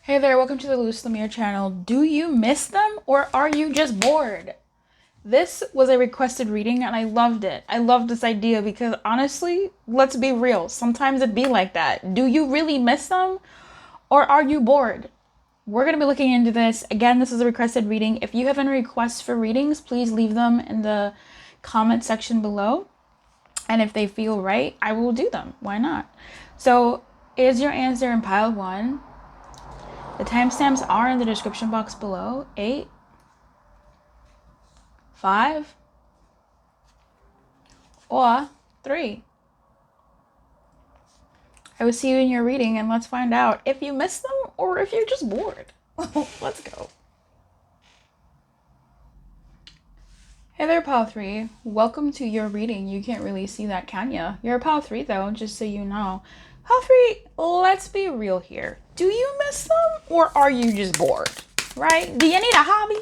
Hey there, welcome to the Loose Lemire channel. Do you miss them or are you just bored? This was a requested reading and I loved it. I loved this idea because honestly, let's be real, sometimes it'd be like that. Do you really miss them or are you bored? We're going to be looking into this. Again, this is a requested reading. If you have any requests for readings, please leave them in the comment section below. And if they feel right, I will do them. Why not? So, is your answer in pile 1? The timestamps are in the description box below. 8, 5, or 3. I will see you in your reading and let's find out if you missed them or if you're just bored. Let's go. Hey there, pile 3. Welcome to your reading. You can't really see that, can ya? You're a pile 3 though, just so you know. Pile 3, let's be real here. Do you miss them or are you just bored? Right? Do you need a hobby?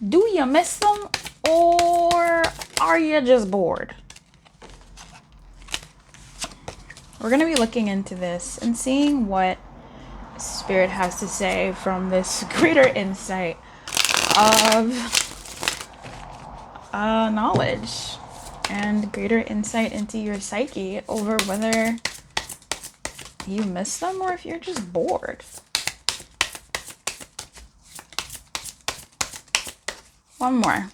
Do you miss them or are you just bored? We're going to be looking into this and seeing what Spirit has to say from this greater insight of knowledge and greater insight into your psyche over whether you miss them or if you're just bored. One more.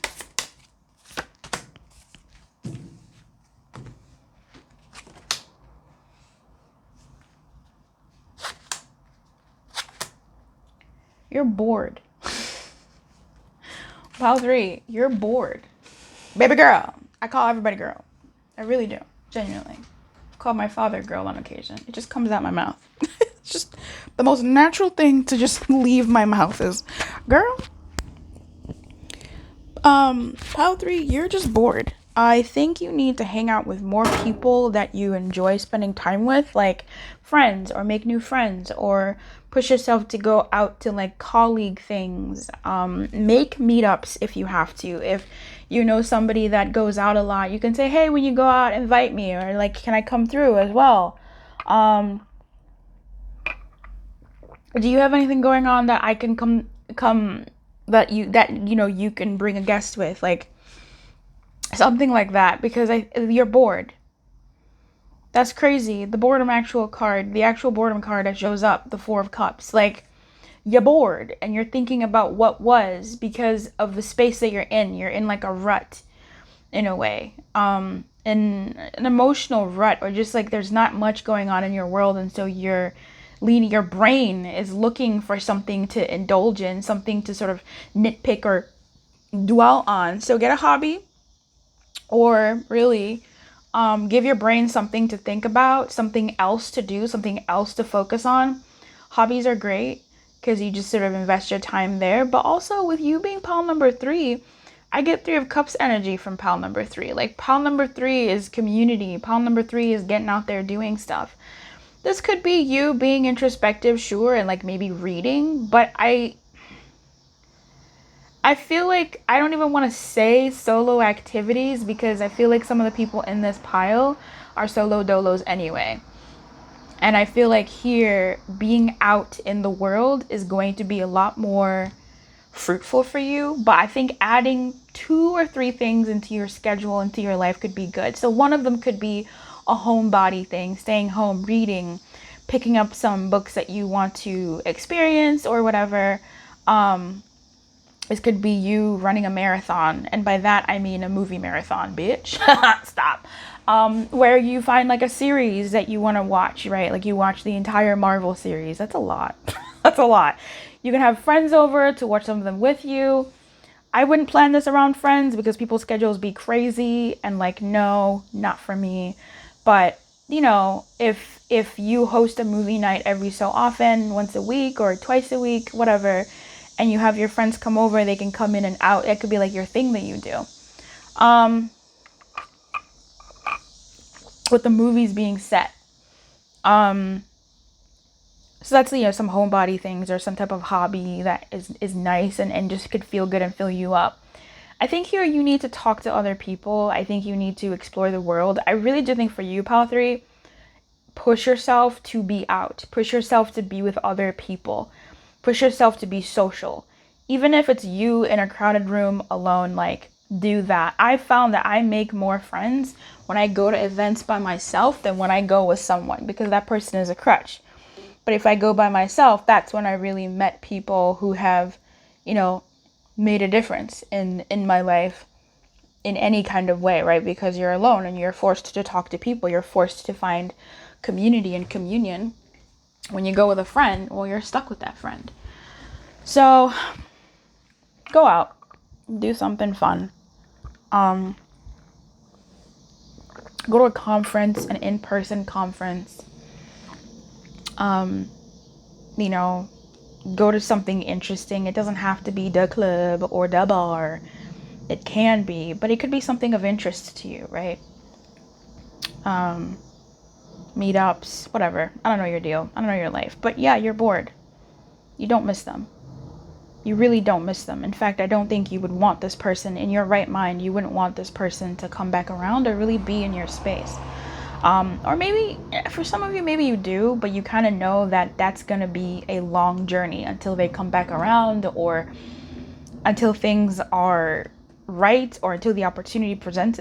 You're bored. Pile 3, you're bored. Baby girl. I call everybody girl. I really do. Genuinely. I've called my father girl on occasion. It just comes out my mouth. It's just the most natural thing to just leave my mouth is, girl. Pile 3, you're just bored. I think you need to hang out with more people that you enjoy spending time with, like friends, or make new friends, or push yourself to go out to like colleague things. Make meetups if you have to. If you know somebody that goes out a lot, you can say, hey, when you go out, invite me, or like, can I come through as well? Do you have anything going on that I can come that you know you can bring a guest with, like something like that, because you're bored. That's crazy. The boredom actual card, the actual boredom card that shows up, the 4 of Cups, like you're bored and you're thinking about what was because of the space that you're in. You're in like a rut in a way, in an emotional rut, or just like there's not much going on in your world, and so your brain is looking for something to indulge in, something to sort of nitpick or dwell on. So get a hobby, or really give your brain something to think about, something else to do, something else to focus on. Hobbies are great because you just sort of invest your time there. But also with you being pile number 3, I get 3 of Cups energy from pile number 3. Like pile number 3 is community. Pile number 3 is getting out there doing stuff. This could be you being introspective, sure, and like maybe reading, but I feel like I don't even want to say solo activities because I feel like some of the people in this pile are solo dolos anyway. And I feel like here, being out in the world is going to be a lot more fruitful for you. But I think adding 2 or 3 things into your schedule, into your life could be good. So one of them could be a homebody thing, staying home, reading, picking up some books that you want to experience or whatever. This could be you running a marathon, and by that I mean a movie marathon, bitch. Stop. Where you find like a series that you want to watch, right? Like you watch the entire Marvel series. That's a lot. That's a lot. You can have friends over to watch some of them with you. I wouldn't plan this around friends because people's schedules be crazy, and like, no, not for me. But you know, if you host a movie night every so often, once a week or twice a week, whatever, and you have your friends come over, they can come in and out. It could be like your thing that you do. With the movies being set. So that's, you know, some homebody things or some type of hobby that is nice and just could feel good and fill you up. I think here you need to talk to other people. I think you need to explore the world. I really do think for you, pile 3, push yourself to be out. Push yourself to be with other people. Push yourself to be social. Even if it's you in a crowded room alone, like, do that. I found that I make more friends when I go to events by myself than when I go with someone, because that person is a crutch. But if I go by myself, that's when I really met people who have, you know, made a difference in my life in any kind of way, right? Because you're alone and you're forced to talk to people. You're forced to find community and communion. When you go with a friend, well, you're stuck with that friend. So go out, do something fun. Go to a conference, an in-person conference. You know, go to something interesting. It doesn't have to be the club or the bar. It can be, but it could be something of interest to you, right? Meetups, whatever. I don't know your deal. I don't know your life. But yeah, you're bored. You don't miss them. You really don't miss them. In fact, I don't think you would want this person in your right mind. You wouldn't want this person to come back around or really be in your space. Or maybe for some of you, maybe you do, but you kind of know that that's going to be a long journey until they come back around, or until things are right, or until the opportunity presents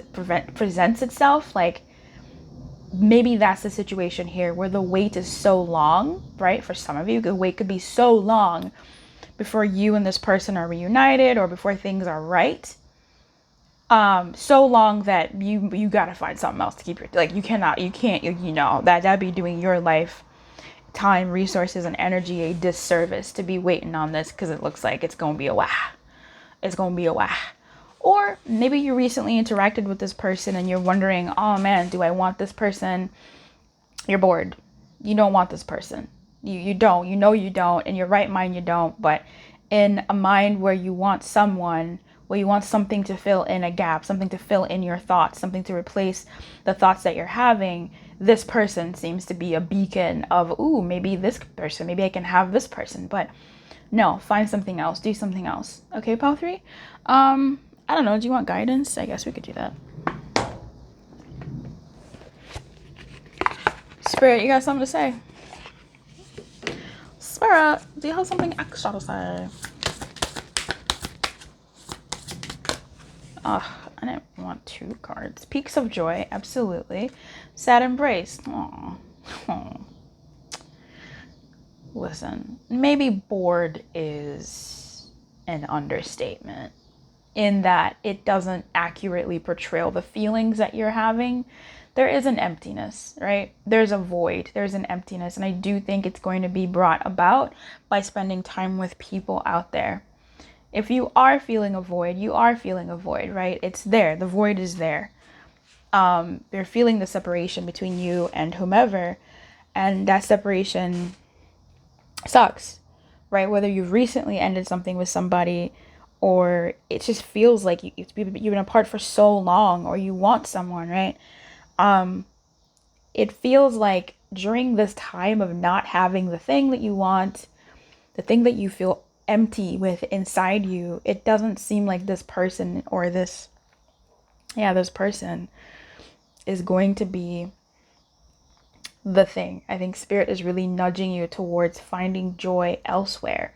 itself. Like, maybe that's the situation here where the wait is so long, right? For some of you, the wait could be so long before you and this person are reunited, or before things are right. So long that you gotta find something else to keep your, like, you can't, you know, that'd be doing your life, time, resources, and energy a disservice to be waiting on this, because it looks like it's gonna be a while. It's gonna be a while. Or maybe you recently interacted with this person and you're wondering, oh man, do I want this person? You're bored. You don't want this person. You don't. You know you don't. In your right mind, you don't. But in a mind where you want someone, where you want something to fill in a gap, something to fill in your thoughts, something to replace the thoughts that you're having, this person seems to be a beacon of, ooh, maybe this person, maybe I can have this person. But no, find something else. Do something else. Okay, Pal 3? I don't know. Do you want guidance? I guess we could do that. Spirit, you got something to say? Spirit, do you have something extra to say? I didn't want 2 cards. Peaks of Joy, absolutely. Sad Embrace. Aww. Listen, maybe bored is an understatement, in that it doesn't accurately portray the feelings that you're having. There is an emptiness, right? There's a void, there's an emptiness, and I do think it's going to be brought about by spending time with people out there. If you are feeling a void, you are feeling a void, right? It's there, the void is there. You're feeling the separation between you and whomever, and that separation sucks, right? Whether you've recently ended something with somebody, or it just feels like you've been apart for so long, or you want someone, right? It feels like during this time of not having the thing that you want, the thing that you feel empty with inside you, it doesn't seem like this person, or this person is going to be the thing. I think Spirit is really nudging you towards finding joy elsewhere.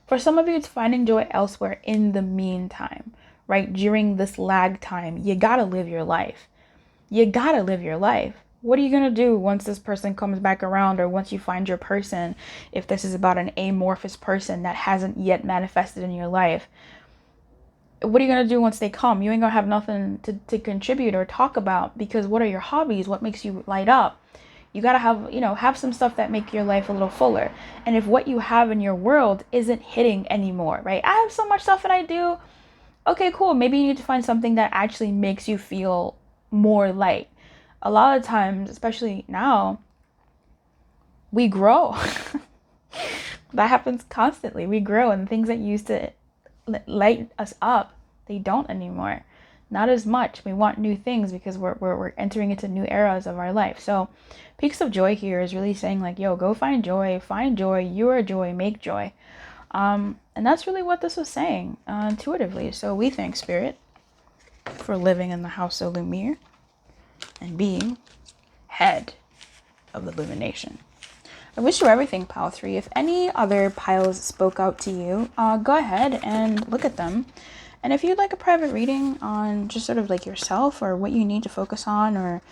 For some of you, it's finding joy elsewhere in the meantime, right? During this lag time, you gotta live your life. You gotta live your life. What are you gonna do once this person comes back around, or once you find your person, if this is about an amorphous person that hasn't yet manifested in your life? What are you gonna do once they come? You ain't gonna have nothing to contribute or talk about, because what are your hobbies? What makes you light up? You gotta have some stuff that make your life a little fuller. And if what you have in your world isn't hitting anymore, right? I have so much stuff that I do. Okay, cool. Maybe you need to find something that actually makes you feel more light. A lot of times, especially now, we grow. That happens constantly. We grow, and things that used to light us up, they don't anymore. Not as much. We want new things because we're entering into new eras of our life. So Peaks of Joy here is really saying, like, yo, go find joy, you are joy, make joy. And that's really what this was saying intuitively. So we thank Spirit for living in the house of Lumiere and being head of the illumination. I wish you everything, pile 3. If any other piles spoke out to you, go ahead and look at them. And if you'd like a private reading on just sort of like yourself or what you need to focus on, or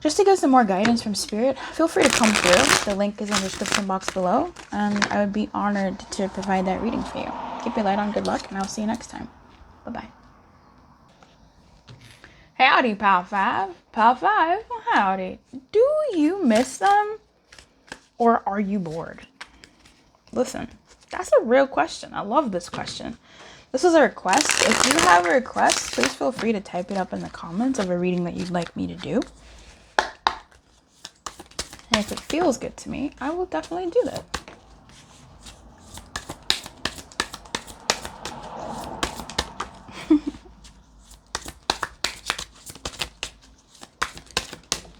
just to get some more guidance from Spirit, feel free to come through. The link is in the description box below, and I would be honored to provide that reading for you. Keep your light on, good luck, and I'll see you next time. Bye-bye. Howdy, Pal 5. Pal 5, howdy. Do you miss them? Or are you bored? Listen, that's a real question. I love this question. This is a request. If you have a request, please feel free to type it up in the comments of a reading that you'd like me to do. And if it feels good to me, I will definitely do that.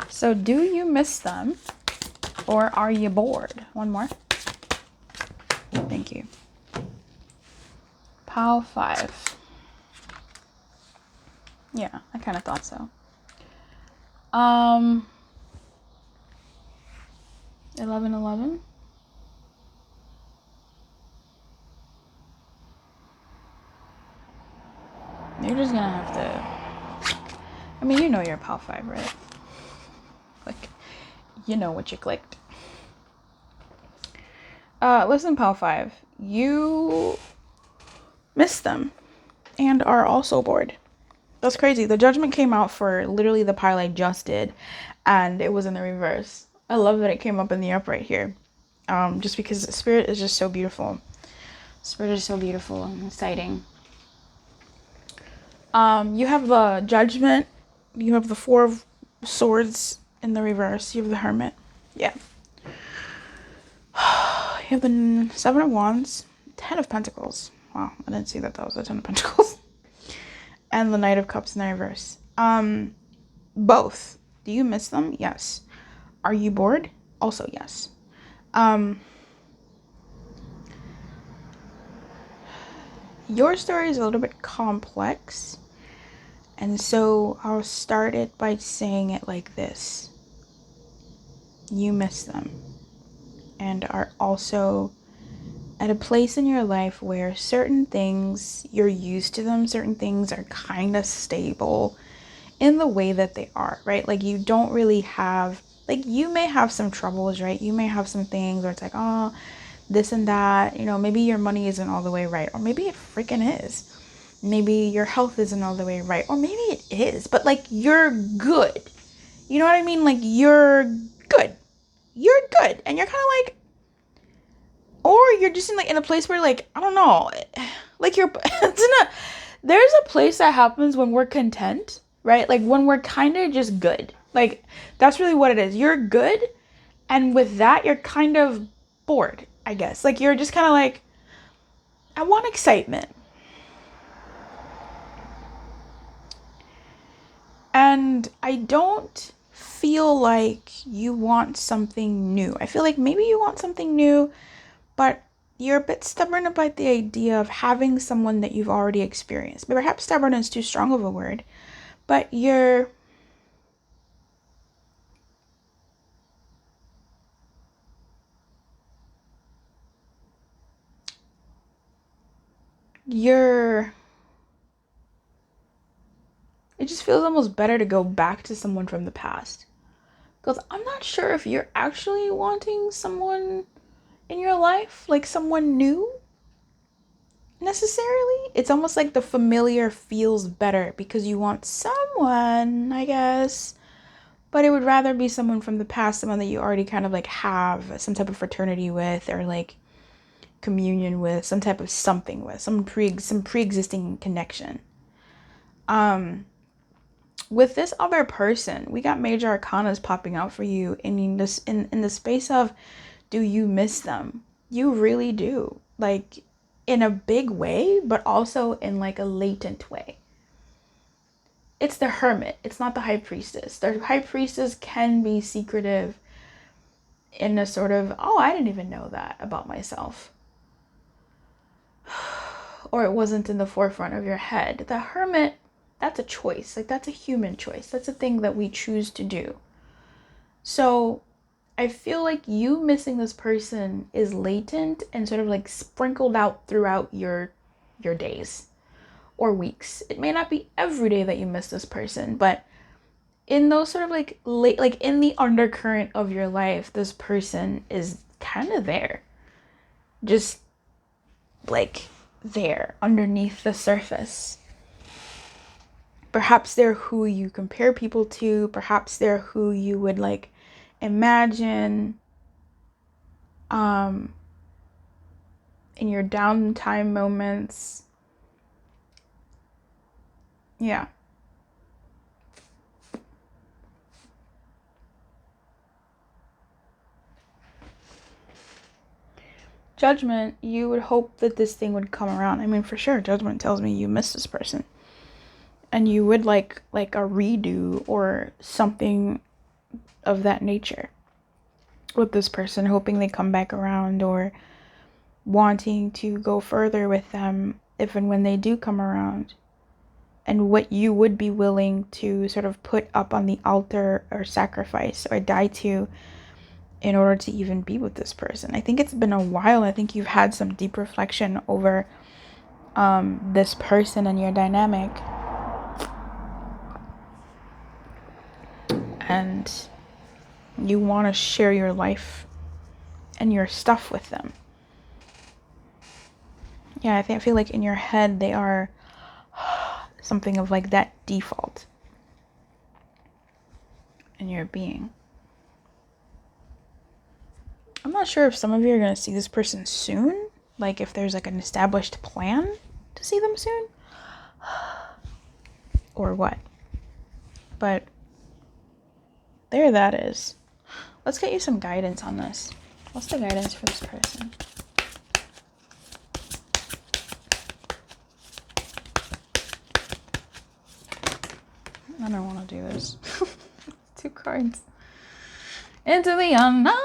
So, do you miss them? Or are you bored? One more. Thank you. Pile 5. Yeah, I kind of thought so. 11. You're just gonna have to. I mean, you know you're Pile 5, right? Like, you know what you clicked. Listen, Pal 5, you missed them and are also bored. That's crazy. The judgment came out for literally the pile I just did, and it was in the reverse. I love that it came up in the upright here. Just because Spirit is just so beautiful. Spirit is so beautiful and exciting. You have the Judgment. You have the 4 of Swords in the reverse. You have the Hermit. Yeah. You have the 7 of Wands, 10 of Pentacles. Wow, I didn't see that was a 10 of Pentacles. And the Knight of Cups in the reverse. Both. Do you miss them? Yes. Are you bored? Also, yes. Your story is a little bit complex. And so I'll start it by saying it like this. You miss them. And are also at a place in your life where certain things, you're used to them, certain things are kind of stable in the way that they are, right? Like you don't really have, like you may have some troubles, right? You may have some things where it's like, oh, this and that, you know, maybe your money isn't all the way right, or maybe it freaking is. Maybe your health isn't all the way right, or maybe it is, but like you're good. You know what I mean? Like you're good. You're good. And you're kind of like, or you're just in a place where like, I don't know, like there's a place that happens when we're content, right? Like when we're kind of just good. Like that's really what it is. You're good. And with that, you're kind of bored, I guess. Like you're just kind of like, I want excitement. And I don't feel like you want something new. I feel like maybe you want something new, but you're a bit stubborn about the idea of having someone that you've already experienced. But perhaps stubborn is too strong of a word, but you're it just feels almost better to go back to someone from the past. Because I'm not sure if you're actually wanting someone in your life, like someone new necessarily. It's almost like the familiar feels better because you want someone, I guess. But it would rather be someone from the past, someone that you already kind of like have some type of fraternity with, or like communion with, some type of something with, some pre-existing connection. With this other person, we got major arcanas popping out for you in this in the space of, do you miss them? You really do, like in a big way, but also in like a latent way. It's the Hermit. It's not the High Priestess. The High Priestess can be secretive in a sort of, oh, I didn't even know that about myself. Or it wasn't in the forefront of your head. The Hermit, that's a choice. Like that's a human choice. That's a thing that we choose to do. So I feel like you missing this person is latent and sort of like sprinkled out throughout your days or weeks. It may not be every day that you miss this person, but in those sort of like like in the undercurrent of your life, this person is kind of there. Just like there underneath the surface. Perhaps they're who you compare people to, perhaps they're who you would like imagine in your downtime moments. Yeah. Judgment, you would hope that this thing would come around. I mean, for sure, judgment tells me you miss this person. And you would like a redo or something of that nature with this person, hoping they come back around or wanting to go further with them if and when they do come around. And what you would be willing to sort of put up on the altar or sacrifice or die to in order to even be with this person. I think it's been a while. I think you've had some deep reflection over this person and your dynamic. And you want to share your life and your stuff with them. Yeah, I feel like in your head they are something of like that default in your being. I'm not sure if some of you are going to see this person soon. Like if there's like an established plan to see them soon. Or what. But there that is. Let's get you some guidance on this. What's the guidance for this person? I don't want to do this. 2 cards. Into the unknown.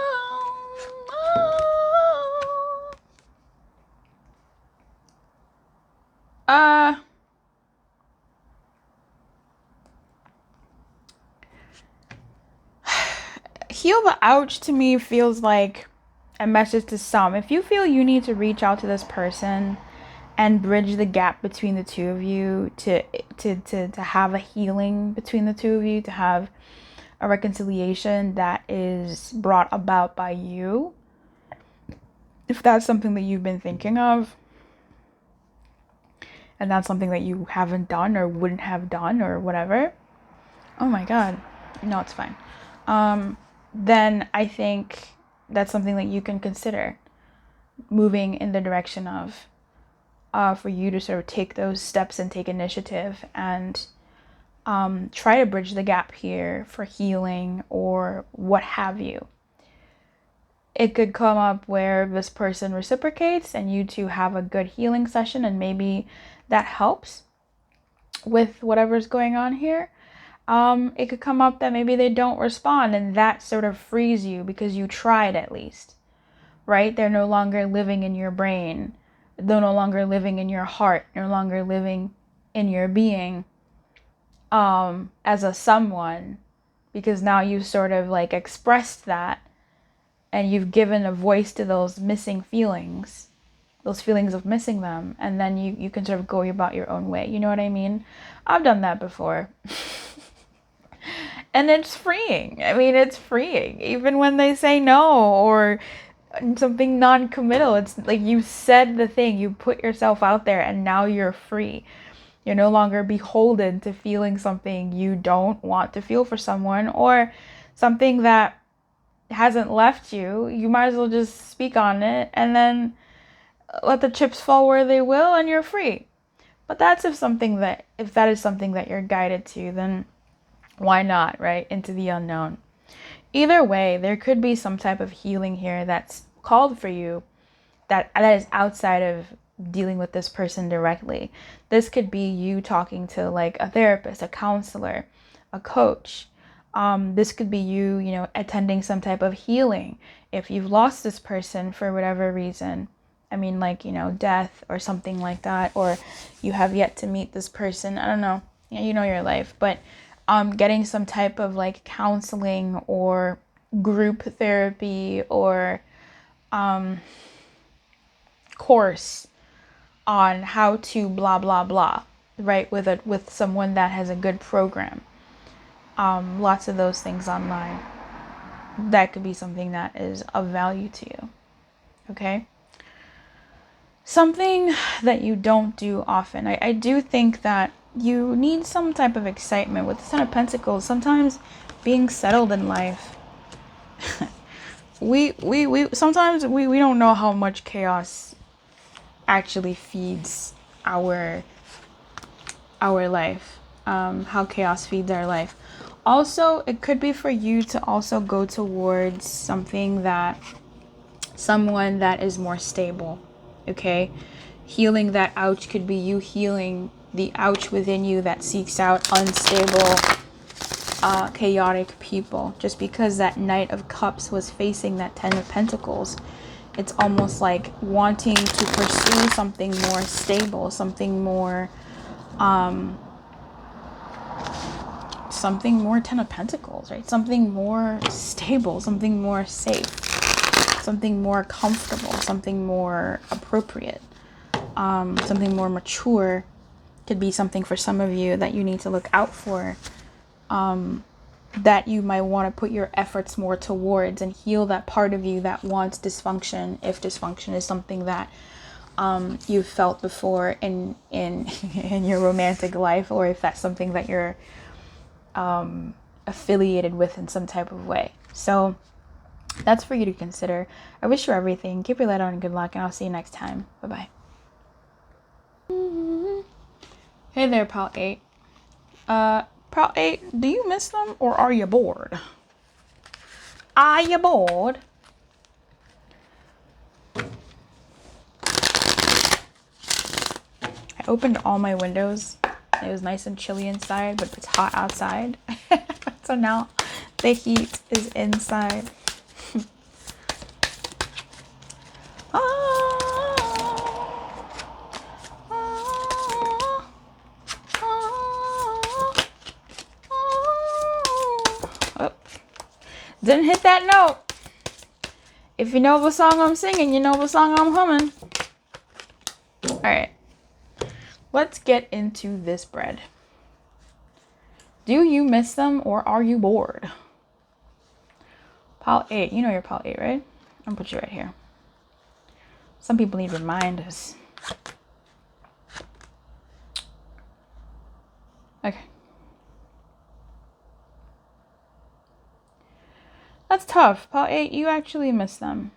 Heal the ouch to me feels like a message to some. If you feel you need to reach out to this person and bridge the gap between the two of you to have a healing between the two of you, to have a reconciliation that is brought about by you, if that's something that you've been thinking of and that's something that you haven't done or wouldn't have done or whatever, oh my god, no, it's fine, then I think that's something that you can consider moving in the direction of, for you to sort of take those steps and take initiative and try to bridge the gap here for healing or what have you. It could come up where this person reciprocates and you two have a good healing session, and maybe that helps with whatever's going on here. It could come up that maybe they don't respond, and that sort of frees you because you tried at least, right? They're no longer living in your brain. They're no longer living in your heart, no longer living in your being as a someone, because now you've sort of like expressed that and you've given a voice to those missing feelings, those feelings of missing them, and then you can sort of go about your own way. You know what I mean? I've done that before. And it's freeing. I mean, it's freeing. Even when they say no or something non-committal, it's like you said the thing, you put yourself out there, and now you're free. You're no longer beholden to feeling something you don't want to feel for someone, or something that hasn't left you. You might as well just speak on it and then let the chips fall where they will, and you're free. But that's if that is something that you're guided to, then why not, right? Into the unknown. Either way, there could be some type of healing here that's called for you that is outside of dealing with this person directly. This could be you talking to like a therapist, a counselor, a coach. This could be you attending some type of healing if you've lost this person for whatever reason. I mean, like, death or something like that, or you have yet to meet this person. I don't know. You know your life, but getting some type of like counseling or group therapy or course on how to blah blah blah, right? With someone that has a good program. Lots of those things online. That could be something that is of value to you. Okay? Something that you don't do often. I do think that you need some type of excitement. With the Ten of Pentacles, sometimes being settled in life, we sometimes we don't know how much chaos actually feeds our life. How chaos feeds our life. Also, it could be for you to also go towards someone that is more stable. Okay? Healing that ouch could be you healing the ouch within you that seeks out unstable, chaotic people. Just because that Knight of Cups was facing that Ten of Pentacles, it's almost like wanting to pursue something more stable, something more Ten of Pentacles, right? Something more stable, something more safe, something more comfortable, something more appropriate, something more mature. Could be something for some of you that you need to look out for, that you might want to put your efforts more towards and heal that part of you that wants dysfunction, if dysfunction is something that you've felt before in your romantic life, or if that's something that you're affiliated with in some type of way. So that's for you to consider. I wish you everything. Keep your light on and good luck, and I'll see you next time. Bye-bye. Hey there, Pal 8. Pal 8, do you miss them or are you bored? Are you bored? I opened all my windows. It was nice and chilly inside, but it's hot outside. So now the heat is inside. Oh, didn't hit that note. If you know the song I'm singing, you know the song I'm humming. All right. Let's get into this bread. Do you miss them or are you bored? Pile 8. You know you're Pile 8, right? I'm gonna put you right here. Some people need reminders. Okay. That's tough. Pile 8, you actually miss them.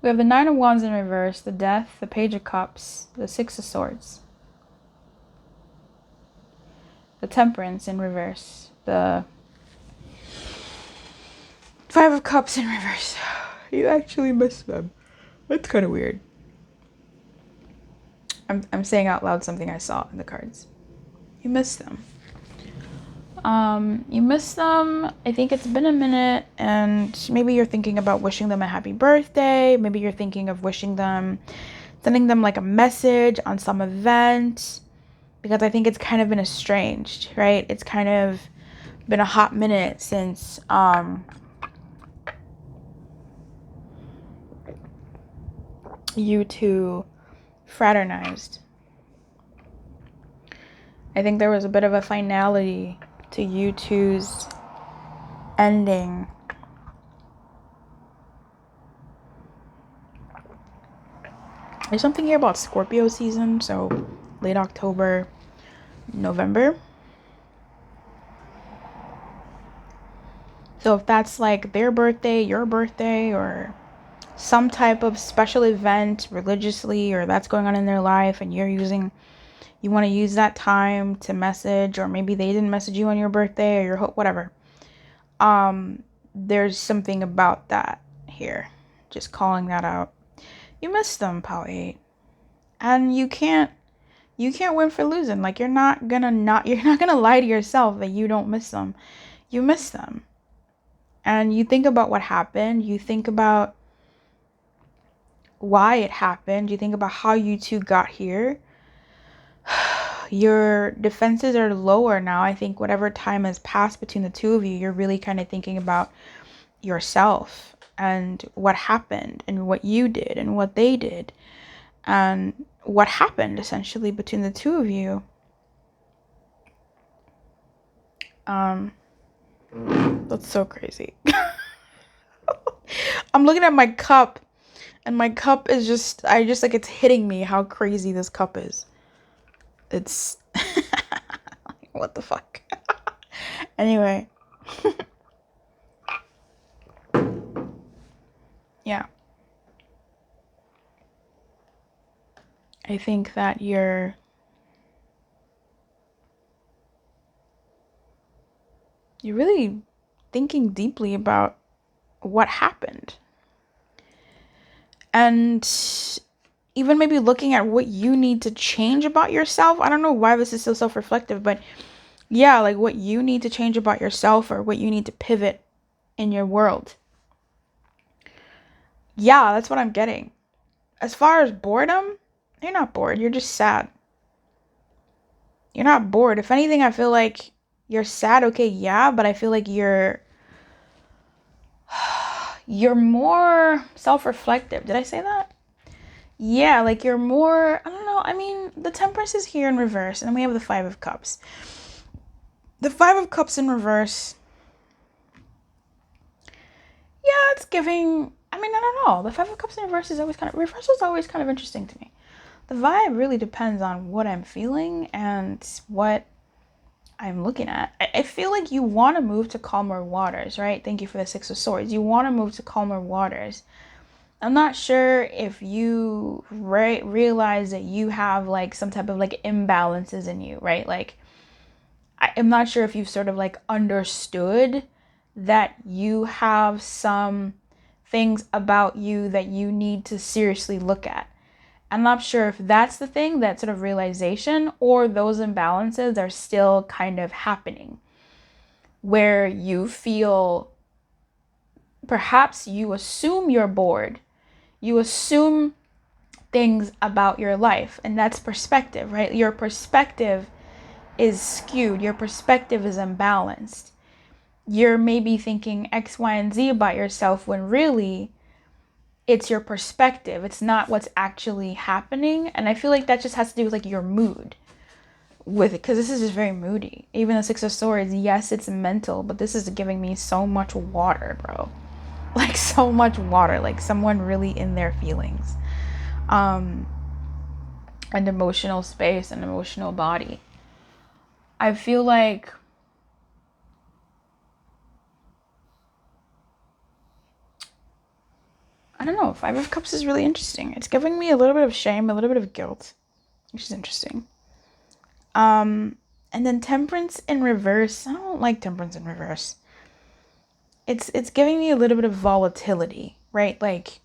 We have the Nine of Wands in reverse, the Death, the Page of Cups, the Six of Swords, the Temperance in reverse, the Five of Cups in reverse. You actually miss them. That's kind of weird. I'm saying out loud something I saw in the cards. You miss them. You miss them. I think it's been a minute, and maybe you're thinking about wishing them a happy birthday. Maybe you're thinking of sending them like a message on some event, because I think it's kind of been estranged, right? It's kind of been a hot minute since you two fraternized. I think there was a bit of a finality to you two's ending. There's something here about Scorpio season, so late October, November. So if that's like their birthday, your birthday, or some type of special event religiously, or that's going on in their life, and you want to use that time to message, or maybe they didn't message you on your birthday or your whatever. There's something about that here. Just calling that out. You miss them, Pal 8. And you can't win for losing. Like, you're not gonna lie to yourself that you don't miss them. You miss them. And you think about what happened. You think about why it happened. You think about how you two got here. your defenses are lower now. I think whatever time has passed between the two of you, you're really kind of thinking about yourself and what happened and what you did and what they did and what happened essentially between the two of you. That's so crazy. I'm looking at my cup, and my cup is just, like, it's hitting me how crazy this cup is. It's, what the fuck? Anyway. Yeah. I think that you're really thinking deeply about what happened. And even maybe looking at what you need to change about yourself. I don't know why this is so self-reflective, but yeah, like what you need to change about yourself or what you need to pivot in your world. Yeah, that's what I'm getting. As far as boredom, you're not bored. You're just sad. You're not bored. If anything, I feel like you're sad. Okay, yeah, but I feel like you're more self-reflective. Did I say that? Yeah, like you're more, I don't know. I mean, the Temperance is here in reverse, and then we have the Five of Cups. The Five of Cups in reverse. Yeah, it's giving, I mean, I don't know. The Five of Cups in reverse is always reversal is always kind of interesting to me. The vibe really depends on what I'm feeling and what I'm looking at. I feel like you want to move to calmer waters, right? Thank you for the Six of Swords. You want to move to calmer waters. I'm not sure if you realize that you have like some type of like imbalances in you, right? Like, I'm not sure if you've sort of like understood that you have some things about you that you need to seriously look at. I'm not sure if that's the thing, that sort of realization, or those imbalances are still kind of happening where you feel perhaps you assume you're bored. You assume things about your life, and that's perspective, right? Your perspective is skewed. Your perspective is imbalanced. You're maybe thinking X, Y, and Z about yourself when really it's your perspective. It's not what's actually happening. And I feel like that just has to do with like your mood with it, because this is just very moody. Even the Six of Swords, yes, it's mental, but this is giving me so much water, bro. Like so much water, like someone really in their feelings. And emotional space and emotional body. I feel like I don't know, Five of Cups is really interesting. It's giving me a little bit of shame, a little bit of guilt, which is interesting. And then Temperance in reverse. I don't like Temperance in reverse. It's giving me a little bit of volatility, right? Like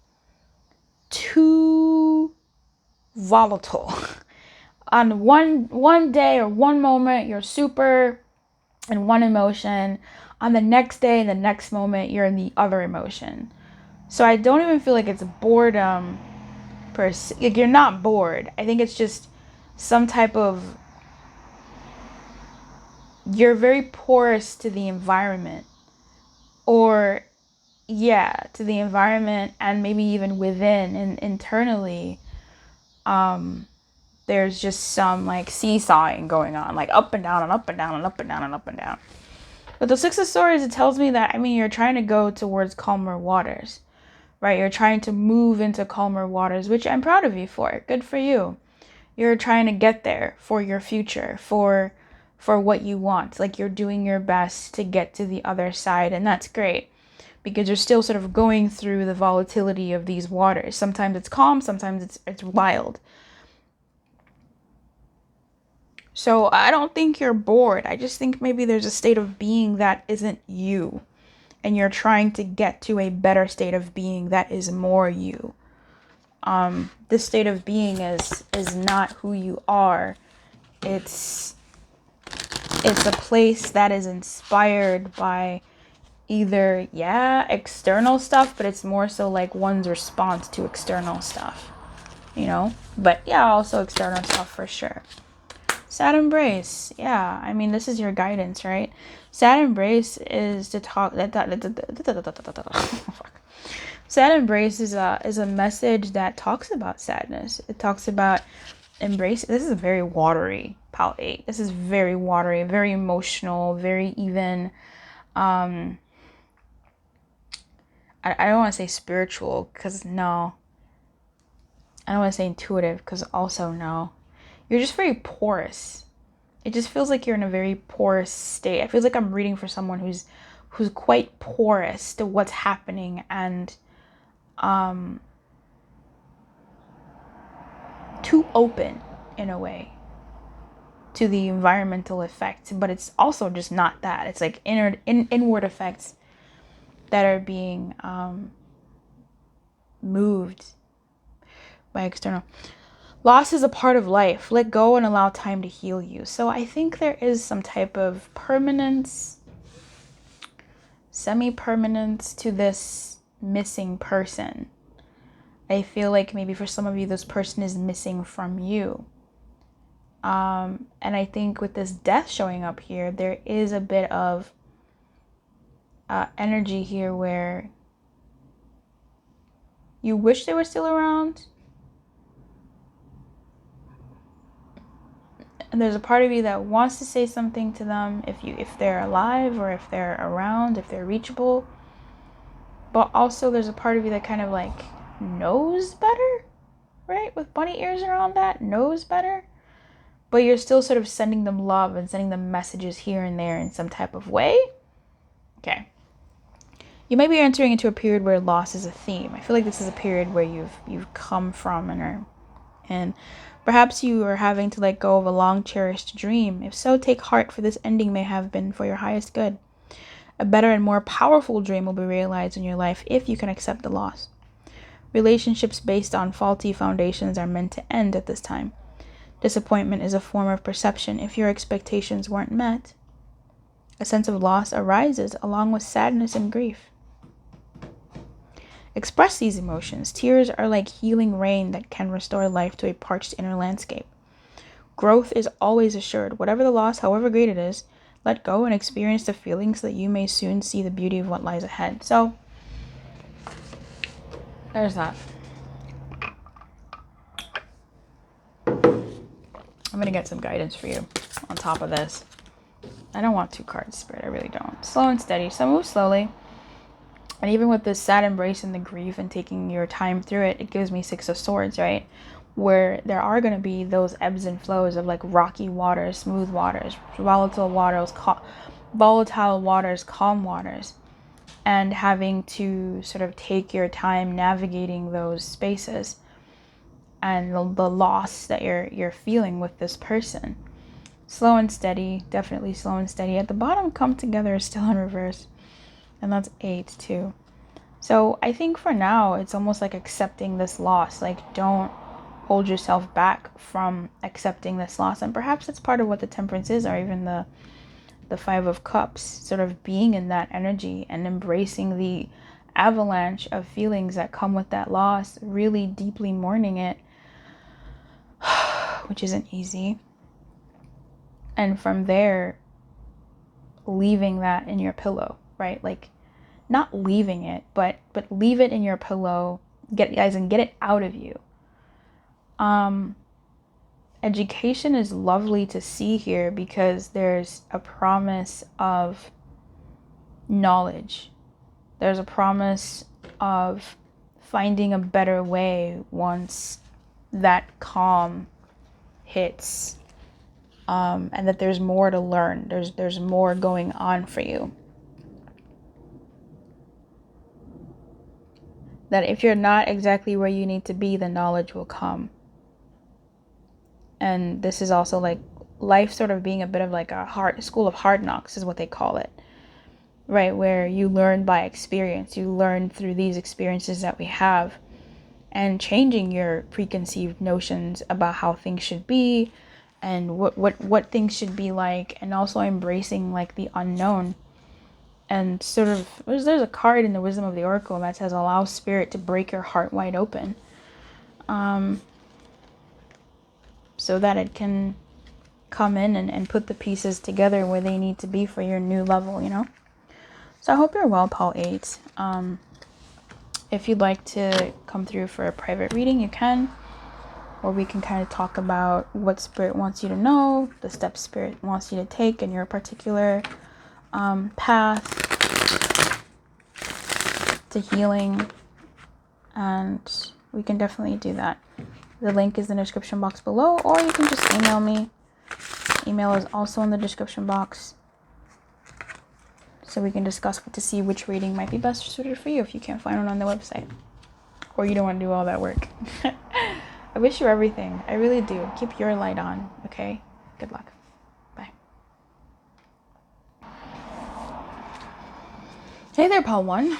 too volatile. On one day or one moment, you're super in one emotion. On the next day, the next moment, you're in the other emotion. So I don't even feel like it's boredom per se. Like you're not bored. I think it's just some type of, you're very porous to the environment, or to the environment, and maybe even within and internally, there's just some like seesawing going on, like up and down and up and down and up and down and up and down. But the Six of Swords, it tells me that, I mean, you're trying to go towards calmer waters, right? You're trying to move into calmer waters, which I'm proud of you for. Good for you. You're trying to get there for your future, for what you want. Like you're doing your best to get to the other side, and that's great because you're still sort of going through the volatility of these waters. Sometimes it's calm, sometimes it's wild. So I don't think you're bored. I just think maybe there's a state of being that isn't you, and you're trying to get to a better state of being that is more you. This state of being is not who you are. It's a place that is inspired by either, external stuff, but it's more so like one's response to external stuff, you know? But yeah, also external stuff for sure. Sad embrace. Yeah, I mean, this is your guidance, right? Sad embrace is to talk. Sad embrace is a message that talks about sadness. It talks about embrace. This is a very watery pal 8. This is very watery, very emotional, very even. I don't want to say spiritual because no. I don't want to say intuitive because also no. You're just very porous. It just feels like you're in a very porous state. It feels like I'm reading for someone who's quite porous to what's happening and too open in a way to the environmental effects, but it's also just not that. It's like inward effects that are being moved by external. Loss is a part of life. Let go and allow time to heal you. So I think there is some type of permanence, semi-permanence to this missing person. I feel like maybe for some of you, this person is missing from you. And I think with this death showing up here, there is a bit of energy here where you wish they were still around. And there's a part of you that wants to say something to them if they're alive or if they're around, if they're reachable. But also there's a part of you that kind of like knows better, right? With bunny ears around that, knows better. But you're still sort of sending them love and sending them messages here and there in some type of way. Okay. You might be entering into a period where loss is a theme. I feel like this is a period where you've come from and perhaps you are having to let go of a long cherished dream. If so, take heart, for this ending may have been for your highest good. A better and more powerful dream will be realized in your life if you can accept the loss. Relationships based on faulty foundations are meant to end at this time. Disappointment is a form of perception if your expectations weren't met. A sense of loss arises along with sadness and grief. Express these emotions. Tears are like healing rain that can restore life to a parched inner landscape. Growth is always assured. Whatever the loss, however great it is, let go and experience the feelings so that you may soon see the beauty of what lies ahead. So, there's that. I'm going to get some guidance for you on top of this. I don't want 2 cards, Spirit. I really don't. Slow and steady. So move slowly. And even with this sad embrace and the grief and taking your time through it, it gives me 6 of Swords, right? Where there are going to be those ebbs and flows of like rocky waters, smooth waters, volatile waters, calm waters. And having to sort of take your time navigating those spaces and the loss that you're feeling with this person. Slow and steady, definitely slow and steady. At the bottom, come together is still in reverse. And that's 8 too. So I think for now, it's almost like accepting this loss. Like, don't hold yourself back from accepting this loss. And perhaps it's part of what the Temperance is, or even the 5 of Cups, sort of being in that energy and embracing the avalanche of feelings that come with that loss, really deeply mourning it, which isn't easy. And from there, leaving that in your pillow, right? Like, not leaving it, but leave it in your pillow, get it out of you. Education is lovely to see here because there's a promise of knowledge. There's a promise of finding a better way once that calm hits, and that there's more to learn. There's more going on for you. That if you're not exactly where you need to be, the knowledge will come. And this is also like life sort of being a bit of like a school of hard knocks is what they call it, right? Where you learn by experience. You learn through these experiences that we have, and changing your preconceived notions about how things should be and what things should be like, and also embracing like the unknown. And sort of, there's a card in the Wisdom of the Oracle that says, allow spirit to break your heart wide open. So that it can come in and put the pieces together where they need to be for your new level, So I hope you're well, Paul 8. If you'd like to come through for a private reading, you can. Or we can kind of talk about what Spirit wants you to know, the steps Spirit wants you to take in your particular path to healing. And we can definitely do that. The link is in the description box below, or you can just email me. Email is also in the description box. So we can discuss to see which reading might be best suited for you if you can't find one on the website. Or you don't want to do all that work. I wish you everything. I really do. Keep your light on, okay? Good luck. Bye. Hey there, Pal 1.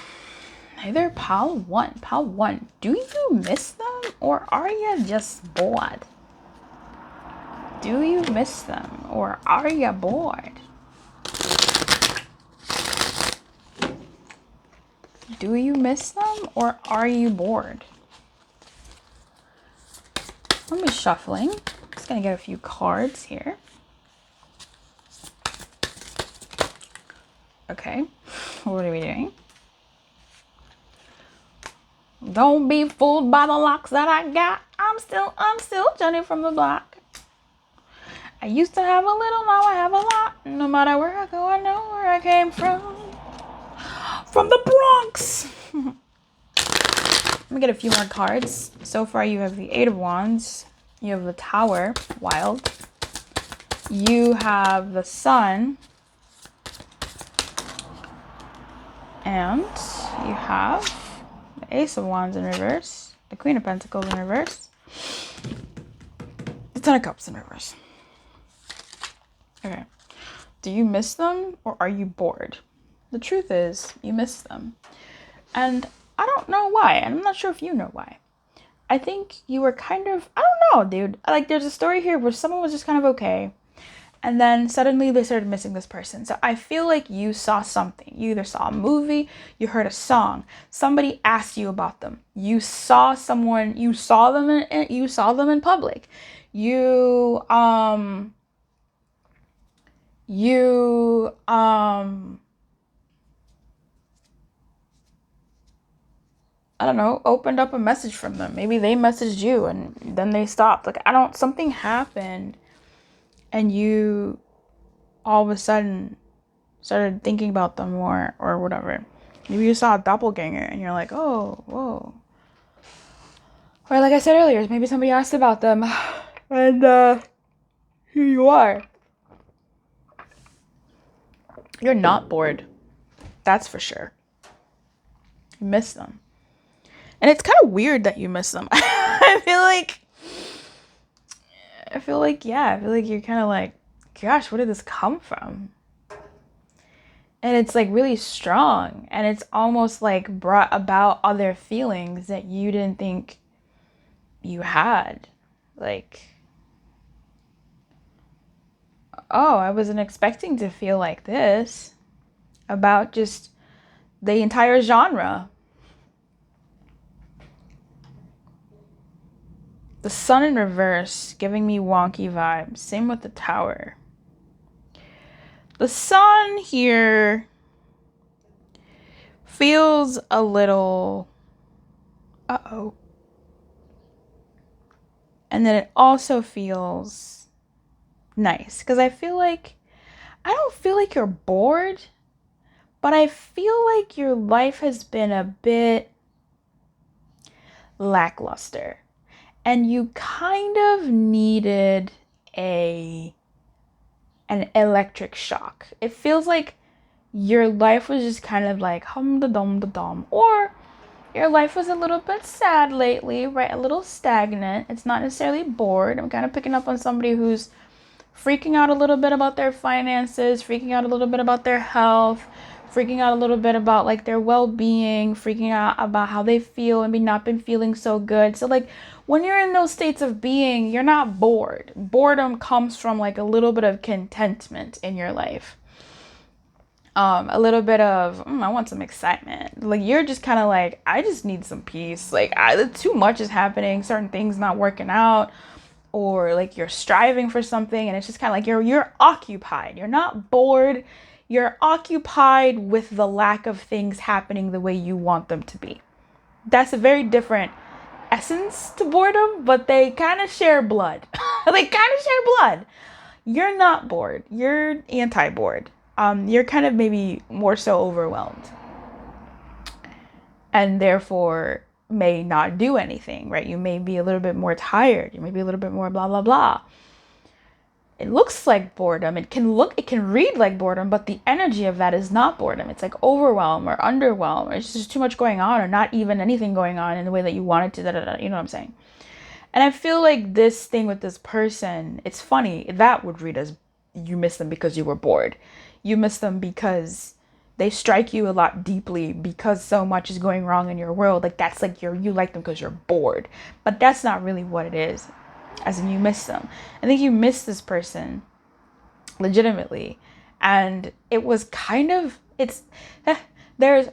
Hey there, Pal 1. Pal 1, do you miss them or are you just bored? Do you miss them or are you bored? Do you miss them or are you bored? Let me shuffling. Just gonna get a few cards here. Okay, what are we doing? Don't be fooled by the locks that I got. I'm still Johnny from the block. I used to have a little, now I have a lot. No matter where I go, I know where I came from. From the Bronx. Let me get a few more cards. So far you have the 8 of Wands. You have the Tower, wild. You have the Sun. And you have the Ace of Wands in reverse. The Queen of Pentacles in reverse. The Ten of Cups in reverse. Okay. Do you miss them or are you bored? The truth is, you miss them. And I don't know why. And I'm not sure if you know why. I think you were kind of, I don't know, dude. Like, there's a story here where someone was just kind of okay. And then suddenly they started missing this person. So I feel like you saw something. You either saw a movie, you heard a song, somebody asked you about them. You saw someone, you saw them in public. I don't know, opened up a message from them. Maybe they messaged you and then they stopped. Like, something happened and you all of a sudden started thinking about them more or whatever. Maybe you saw a doppelganger and you're like, oh, whoa. Or like I said earlier, maybe somebody asked about them and here you are. You're not bored. That's for sure. You miss them. And it's kind of weird that you miss them. I feel like you're kind of like, gosh, where did this come from? And it's like really strong. And it's almost like brought about other feelings that you didn't think you had. Like, oh, I wasn't expecting to feel like this about just the entire genre. The Sun in reverse, giving me wonky vibes. Same with the Tower. The Sun here feels a little, uh-oh. And then it also feels nice. Because I don't feel like you're bored, but I feel like your life has been a bit lackluster. And you kind of needed an electric shock. It feels like your life was just kind of like hum-da-dum-da-dum. Or your life was a little bit sad lately, right? A little stagnant. It's not necessarily bored. I'm kind of picking up on somebody who's freaking out a little bit about their finances, freaking out a little bit about their health, freaking out a little bit about like their well-being, freaking out about how they feel and not been feeling so good. So like when you're in those states of being, you're not bored. Boredom comes from like a little bit of contentment in your life. A little bit of, I want some excitement. Like you're just kind of like, I just need some peace. Like too much is happening. Certain things not working out. or like you're striving for something and it's just kind of like you're occupied. You're not bored. You're occupied with the lack of things happening the way you want them to be. That's a very different essence to boredom, but they kind of share blood. They kind of share blood. You're not bored. You're anti-bored. You're kind of maybe more so overwhelmed. And therefore may not do anything, right? You may be a little bit more tired. You may be a little bit more blah, blah, blah. It looks like boredom. It can read like boredom, but the energy of that is not boredom. It's like overwhelm or underwhelm, or it's just too much going on, or not even anything going on in the way that you want it to, you know what I'm saying? And I feel like this thing with this person, it's funny, that would read as you miss them because you were bored. You miss them because they strike you a lot deeply because so much is going wrong in your world. Like that's like you like them because you're bored. But that's not really what it is. As in you miss them. I think you miss this person legitimately. And it was kind of, there's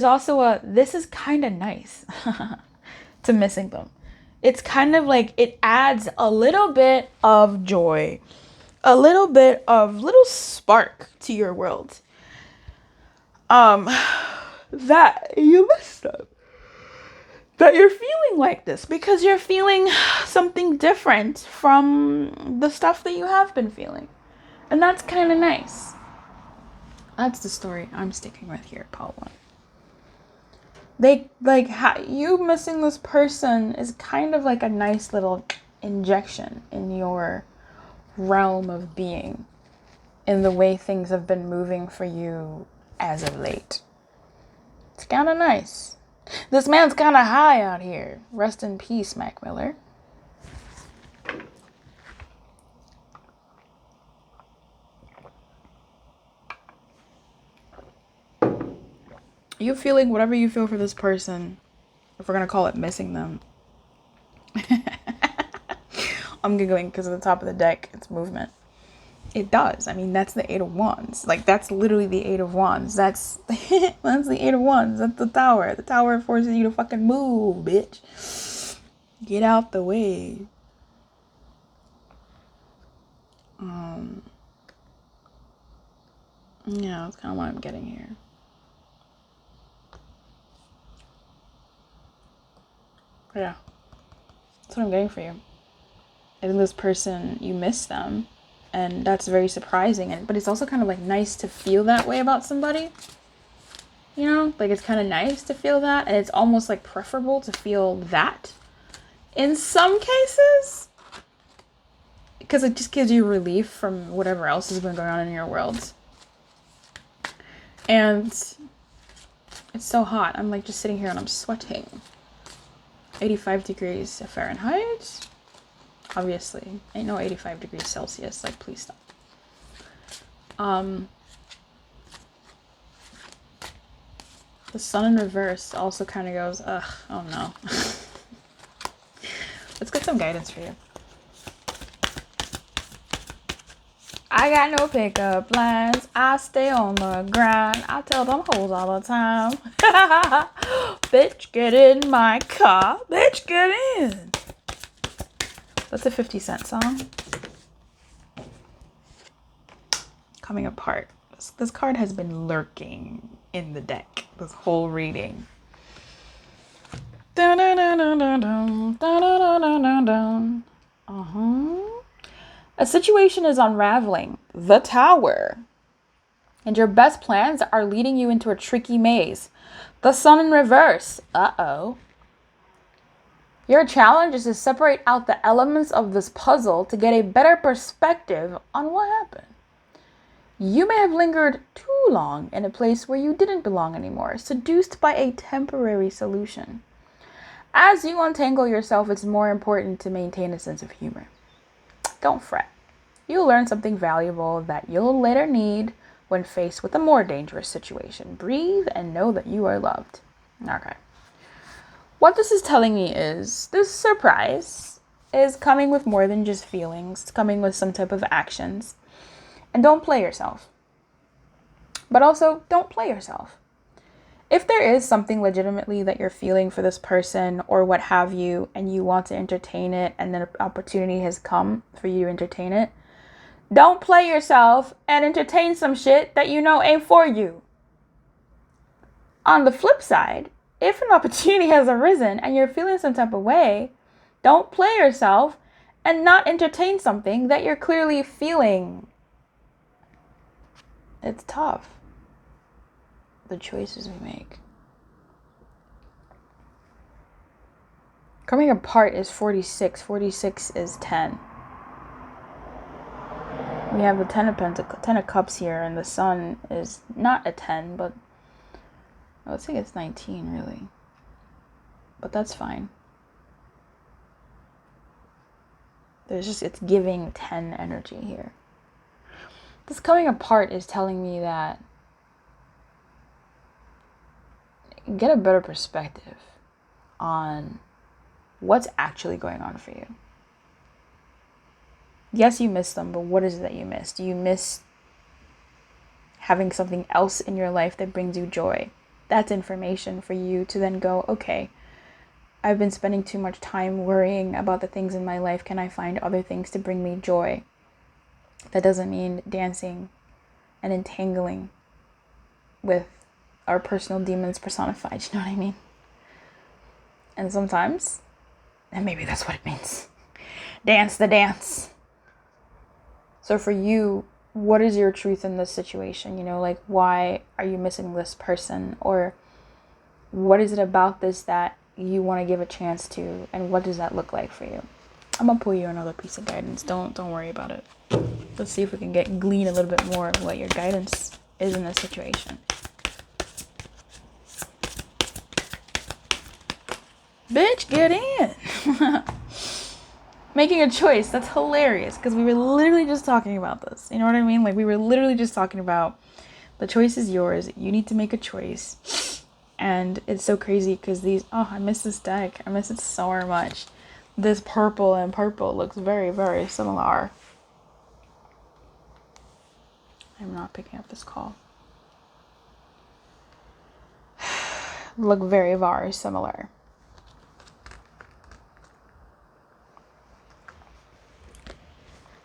also a, this is kind of nice to missing them. It's kind of like it adds a little bit of joy, a little bit of little spark to your world. That you missed them. That you're feeling like this because you're feeling something different from the stuff that you have been feeling. And that's kind of nice. That's the story I'm sticking with here, part 1. You missing this person is kind of like a nice little injection in your realm of being, in the way things have been moving for you as of late. It's kind of nice. This man's kind of high out here. Rest in peace, Mac Miller. You feeling whatever you feel for this person, if we're going to call it missing them. I'm giggling because at the top of the deck, it's movement. It does. I mean, that's the 8 of Wands. Like, that's literally the 8 of Wands. That's the 8 of Wands. That's the Tower. The Tower forces you to fucking move, bitch. Get out the way. Yeah, that's kind of what I'm getting here. Yeah. That's what I'm getting for you. I think this person, you miss them. And that's very surprising. But it's also kind of like nice to feel that way about somebody. You know? Like it's kind of nice to feel that. And it's almost like preferable to feel that. In some cases. Because it just gives you relief from whatever else has been going on in your world. And it's so hot. I'm like just sitting here and I'm sweating. 85 degrees Fahrenheit. Obviously. Ain't no 85 degrees Celsius. Like, please stop. The sun in reverse also kind of goes, ugh, oh no. Let's get some guidance for you. I got no pickup lines. I stay on the grind. I tell them hoes all the time. Bitch, get in my car. Bitch, get in. That's a 50 Cent song. Coming apart. This card has been lurking in the deck. This whole reading. A situation is unraveling. The Tower. And your best plans are leading you into a tricky maze. The sun in reverse. Uh-oh. Your challenge is to separate out the elements of this puzzle to get a better perspective on what happened. You may have lingered too long in a place where you didn't belong anymore, seduced by a temporary solution. As you untangle yourself, it's more important to maintain a sense of humor. Don't fret. You'll learn something valuable that you'll later need when faced with a more dangerous situation. Breathe and know that you are loved. Okay. What this is telling me is this surprise is coming with more than just feelings. It's coming with some type of actions. And don't play yourself. But also, don't play yourself. If there is something legitimately that you're feeling for this person or what have you, and you want to entertain it, and then an opportunity has come for you to entertain it, don't play yourself and entertain some shit that you know ain't for you. On the flip side, if an opportunity has arisen and you're feeling some type of way, don't play yourself and not entertain something that you're clearly feeling. It's tough. The choices we make. Coming apart is 46. 46 is 10. We have the 10 of Cups here, and the Sun is not a 10, but I would say it's 19, really. But that's fine. It's giving 10 energy here. This coming apart is telling me that get a better perspective on what's actually going on for you. Yes, you miss them, but what is it that you miss? Do you miss having something else in your life that brings you joy? That's information for you to then go, okay, I've been spending too much time worrying about the things in my life. Can I find other things to bring me joy? That doesn't mean dancing and entangling with our personal demons personified, you know what I mean? And sometimes, and maybe that's what it means, dance the dance. So for you, what is your truth in this situation? You know, like, why are you missing this person? Or what is it about this that you want to give a chance to? And what does that look like for you? I'm going to pull you another piece of guidance. Don't worry about it. Let's see if we can glean a little bit more of what your guidance is in this situation. Bitch, get in. Making a choice. That's hilarious because we were literally just talking about this. You know what I mean? Like, we were literally just talking about the choice is yours. You need to make a choice. And it's so crazy because I miss this deck. I miss it so much. This purple and purple looks very, very similar. I'm not picking up this call. Look very, very similar.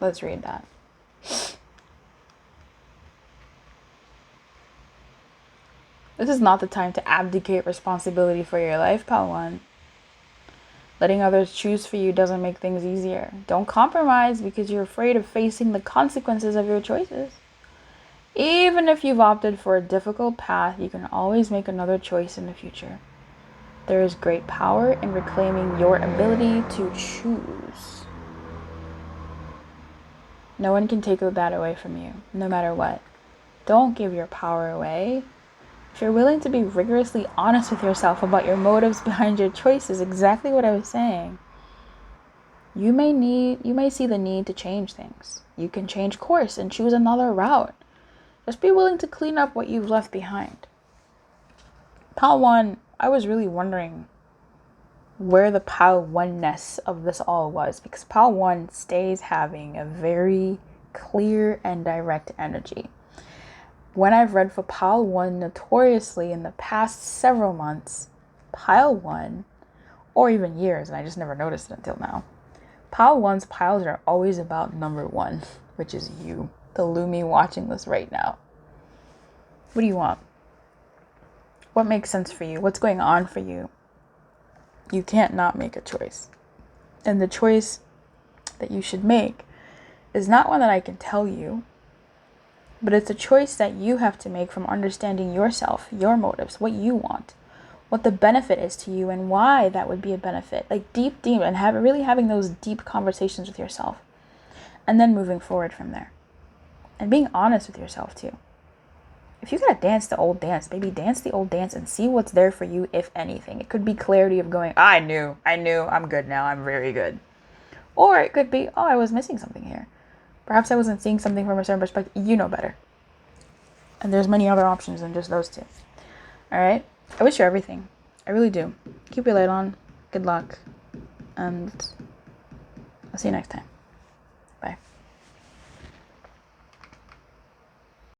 Let's read that. This is not the time to abdicate responsibility for your life, pal one. Letting others choose for you doesn't make things easier. Don't compromise because you're afraid of facing the consequences of your choices. Even if you've opted for a difficult path, you can always make another choice in the future. There is great power in reclaiming your ability to choose. No one can take that away from you, no matter what. Don't give your power away. If you're willing to be rigorously honest with yourself about your motives behind your choices, exactly what I was saying, you may see the need to change things. You can change course and choose another route. Just be willing to clean up what you've left behind. Pile 1, I was really wondering where the Pile 1-ness of this all was, because Pile 1 stays having a very clear and direct energy. When I've read for Pile 1 notoriously in the past several months, Pile 1, or even years, and I just never noticed it until now, Pile 1's piles are always about number 1, which is you, the Lumi watching this right now. What do you want? What makes sense for you? What's going on for you? You can't not make a choice. And the choice that you should make is not one that I can tell you, but it's a choice that you have to make from understanding yourself, your motives, what you want, what the benefit is to you, and why that would be a benefit. Like deep, and really having those deep conversations with yourself. And then moving forward from there. And being honest with yourself too. If you gotta dance the old dance, baby, dance the old dance and see what's there for you, if anything. It could be clarity of going, I knew, I'm good now, I'm very good. Or it could be, I was missing something here. Perhaps I wasn't seeing something from a certain perspective. You know better. And there's many other options than just those two. Alright? I wish you everything. I really do. Keep your light on. Good luck. And I'll see you next time.